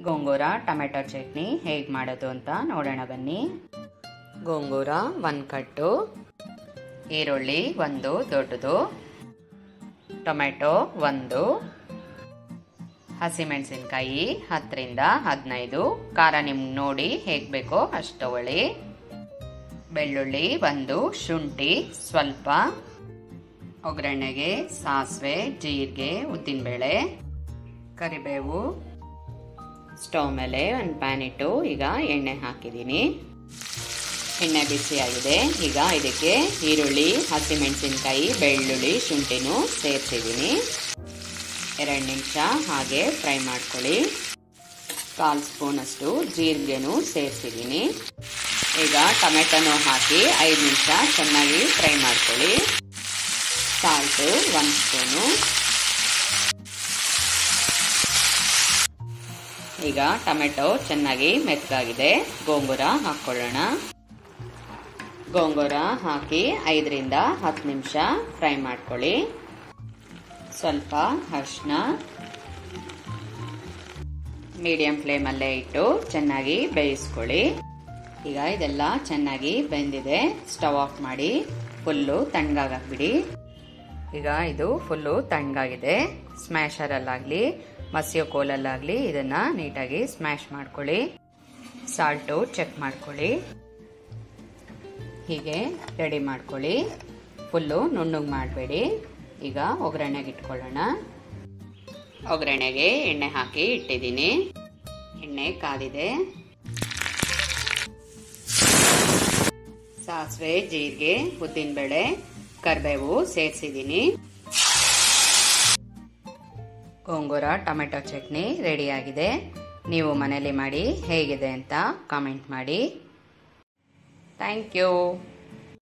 Gongura tomato chutney ಹೇಗೆ ಮಾಡೋದು ಅಂತ ನೋಡೋಣ ಬನ್ನಿ. ಗೋಂಗೂರ 1 ಕಟ್ಟು, ಈರುಳ್ಳಿ 1 ದೊಡ್ಡದು, ಟೊಮೆಟೊ 1, ಹಸಿಮೆಣಸಿನ್ಕಾಯಿ 10 ರಿಂದ 15, ಖಾರ ನಿಮ್ಗೆ ನೋಡಿ ಹೇಗೆ ಬೇಕೋ ಅಷ್ಟು ತಗೊಳ್ಳಿ, ಬೆಳ್ಳುಳ್ಳಿ 1, ಶುಂಠಿ ಸ್ವಲ್ಪ, ಒಗ್ಗರಣೆಗೆ ಸಾಸಿವೆ, ಜೀರಿಗೆ, ಉದ್ದಿನಬೇಳೆ, ಕರಿಬೇವು. ಸ್ಟವ್ ಮೇಲೆ ಒಂದು ಪ್ಯಾನ್ ಇಟ್ಟು ಈಗ ಎಣ್ಣೆ ಹಾಕಿದ್ದೀನಿ. ಎಣ್ಣೆ ಬಿಸಿಯಾಗಿದೆ. ಈಗ ಇದಕ್ಕೆ ಈರುಳ್ಳಿ, ಹಸಿಮೆಣಸಿನ್ಕಾಯಿ, ಬೆಳ್ಳುಳ್ಳಿ, ಶುಂಠಿನೂ ಸೇರಿಸಿದ್ದೀನಿ. 2 ನಿಮಿಷ ಹಾಗೆ ಫ್ರೈ ಮಾಡ್ಕೊಳ್ಳಿ. 1/4 ಸ್ಪೂನಷ್ಟು ಜೀರಿಗೆನೂ ಸೇರಿಸಿದ್ದೀನಿ. ಈಗ ಟೊಮೆಟೊನೂ ಹಾಕಿ 5 ನಿಮಿಷ ಚೆನ್ನಾಗಿ ಫ್ರೈ ಮಾಡ್ಕೊಳ್ಳಿ. Salt 1 spoon. ಈಗ ಟೊಮೆಟೊ ಚೆನ್ನಾಗಿ ಮೆತ್ತಗಾಗಿದೆ. ಗೋಂಗೂರ ಹಾಕ್ಕೊಳ್ಳೋಣ. ಗೋಂಗೂರ ಹಾಕಿ 5 ರಿಂದ 10 ನಿಮಿಷ ಫ್ರೈ ಮಾಡ್ಕೊಳ್ಳಿ. ಸ್ವಲ್ಪ ಅರಿಶಿನ, ಮೀಡಿಯಂ ಫ್ಲೇಮಲ್ಲೇ ಇಟ್ಟು ಚೆನ್ನಾಗಿ ಬೇಯಿಸ್ಕೊಳ್ಳಿ. ಈಗ ಇದೆಲ್ಲ ಚೆನ್ನಾಗಿ ಬೆಂದಿದೆ. ಸ್ಟವ್ ಆಫ್ ಮಾಡಿ ಫುಲ್ಲು ತಣ್ಣಗಾಗಬಿಡಿ. ಈಗ ಇದು ಫುಲ್ಲು ತಣ್ಣಗಾಗಿದೆ. ಸ್ಮ್ಯಾಶರಲ್ಲಾಗಲಿ ಮಸಿಯೋ ಕೋಲಲ್ಲಾಗಲಿ ಇದನ್ನು ನೀಟಾಗಿ ಸ್ಮ್ಯಾಶ್ ಮಾಡ್ಕೊಳ್ಳಿ. ಸಾಲ್ಟು ಚೆಕ್ ಮಾಡ್ಕೊಳ್ಳಿ. ಹೀಗೆ ರೆಡಿ ಮಾಡ್ಕೊಳ್ಳಿ. ಫುಲ್ಲು ನುಣ್ಣಗೆ ಮಾಡಬೇಡಿ. ಈಗ ಒಗ್ಗರಣೆಗೆ ಇಟ್ಕೊಳ್ಳೋಣ. ಒಗ್ಗರಣೆಗೆ ಎಣ್ಣೆ ಹಾಕಿ ಇಟ್ಟಿದ್ದೀನಿ. ಎಣ್ಣೆ ಕಾದಿದೆ. ಸಾಸಿವೆ, ಜೀರಿಗೆ, ಉದ್ದಿನಬೇಳೆ, ಕರಿಬೇವು ಸೇರಿಸಿದ್ದೀನಿ. ಗೋಂಗೂರ ಟೊಮೆಟೊ ಚಟ್ನಿ ರೆಡಿಯಾಗಿದೆ. ನೀವು ಮನೇಲಿ ಮಾಡಿ ಹೇಗಿದೆ ಅಂತ ಕಾಮೆಂಟ್ ಮಾಡಿ. Thank you.